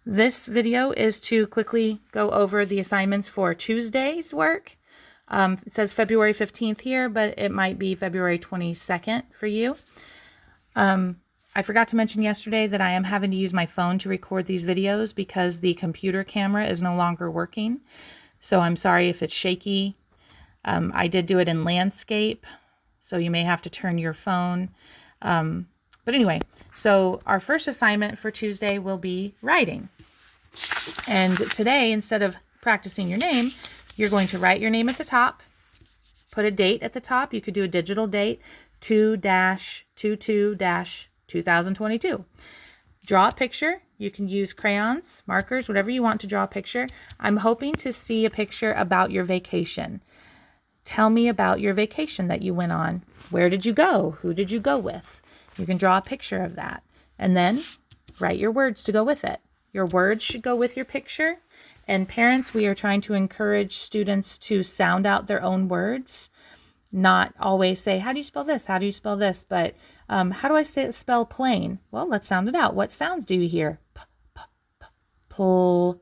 This video is to quickly go over the assignments for Tuesday's work. It says February 15th here, but it might be February 22nd for you. I forgot to mention yesterday that I am having to use my phone to record these videos because the computer camera is no longer working. So I'm sorry if it's shaky. I did do it in landscape, so you may have to turn your phone. But anyway, so our first assignment for Tuesday will be writing. And today, instead of practicing your name, you're going to write your name at the top, put a date at the top. You could do a digital date, 2-22-2022. Draw a picture. You can use crayons, markers, whatever you want to draw a picture. I'm hoping to see a picture about your vacation. Tell me about your vacation that you went on. Where did you go? Who did you go with? You can draw a picture of that. And then write your words to go with it. Your words should go with your picture. And parents, we are trying to encourage students to sound out their own words. Not always say, how do you spell this? How do you spell this? But how do I spell plane? Well, let's sound it out. What sounds do you hear? Plane.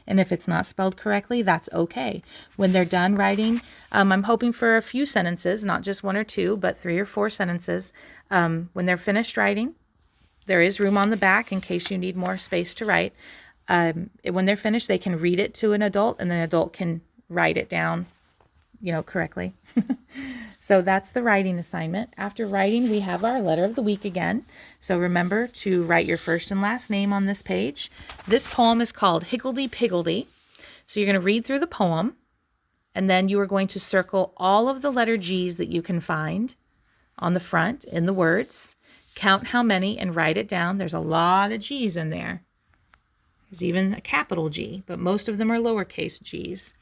And if it's not spelled correctly, that's okay. When they're done writing, I'm hoping for a few sentences, not just one or two, but 3 or 4 sentences. When they're finished writing, there is room on the back in case you need more space to write. When they're finished, they can read it to an adult, and the adult can write it down, correctly. So that's the writing assignment. After writing, we have our letter of the week again. So remember to write your first and last name on this page. This poem is called Higgledy Piggledy. So you're going to read through the poem, and then you are going to circle all of the letter G's that you can find on the front in the words. Count how many and write it down. There's a lot of G's in there. There's even a capital G, but most of them are lowercase g's.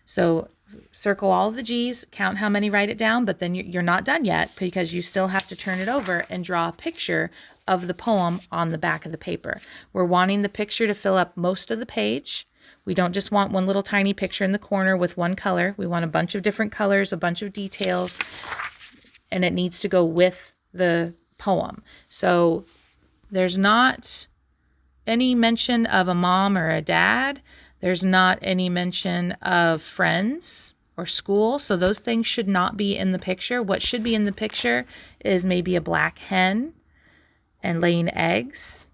So circle all of the G's, count how many, write it down, but then you're not done yet because you still have to turn it over and draw a picture of the poem on the back of the paper. We're wanting the picture to fill up most of the page. We don't just want one little tiny picture in the corner with one color. We want a bunch of different colors, a bunch of details, and it needs to go with the poem. So there's not any mention of a mom or a dad. There's not any mention of friends or school. So those things should not be in the picture. What should be in the picture is maybe a black hen and laying eggs.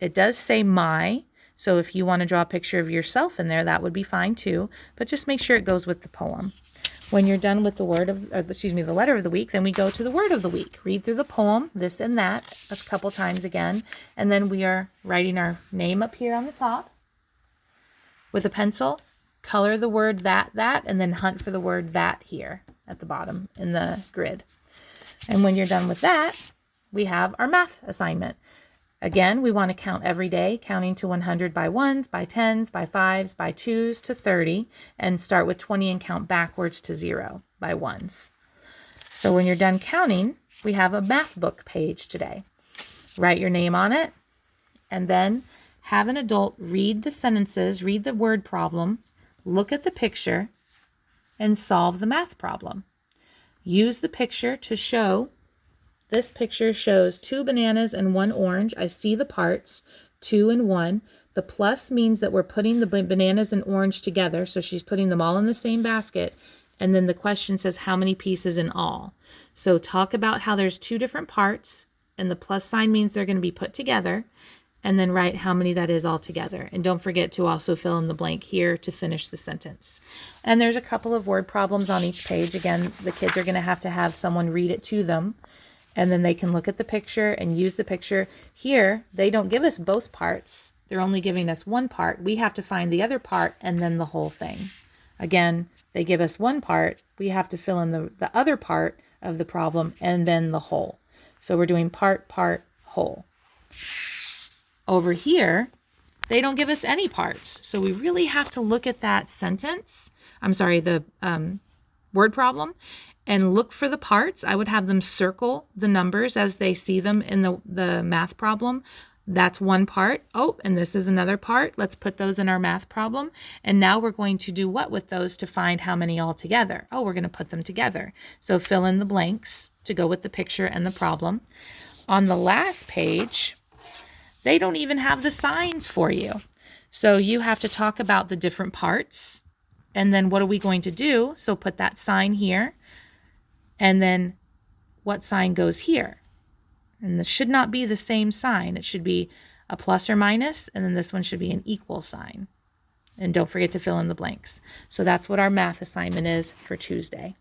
It does say my. So if you want to draw a picture of yourself in there, that would be fine too. But just make sure it goes with the poem. When you're done with the the letter of the week, then we go to the word of the week. Read through the poem, this and that, a couple times again. And then we are writing our name up here on the top. With a pencil, color the word that, and then hunt for the word that here at the bottom in the grid. And when you're done with that, we have our math assignment. Again, we want to count every day, counting to 100 by 1s, by 10s, by 5s, by 2s to 30, and start with 20 and count backwards to 0 by 1s. So when you're done counting, we have a math book page today. Write your name on it, and then have an adult read the sentences, read the word problem, look at the picture, and solve the math problem. Use the picture to show. This picture shows 2 bananas and 1 orange. I see the parts, 2 and 1. The plus means that we're putting the bananas and orange together, so she's putting them all in the same basket. And then the question says how many pieces in all. So talk about how there's 2 different parts, and the plus sign means they're going to be put together. And then write how many that is all together. And don't forget to also fill in the blank here to finish the sentence. And there's a couple of word problems on each page. Again, the kids are going to have someone read it to them. And then they can look at the picture and use the picture. Here, they don't give us both parts. They're only giving us one part. We have to find the other part and then the whole thing. Again, they give us one part. We have to fill in the other part of the problem and then the whole. So we're doing part, whole. Over here, they don't give us any parts. So we really have to look at that sentence. The word problem, and look for the parts. I would have them circle the numbers as they see them in the math problem. That's one part. Oh, and this is another part. Let's put those in our math problem. And now we're going to do what with those to find how many all together? Oh, we're going to put them together. So fill in the blanks to go with the picture and the problem. On the last page, They don't even have the signs for you. So you have to talk about the different parts. And then what are we going to do? So put that sign here. And then what sign goes here? And this should not be the same sign. It should be a plus or minus, and then this one should be an equal sign. And don't forget to fill in the blanks. So that's what our math assignment is for Tuesday.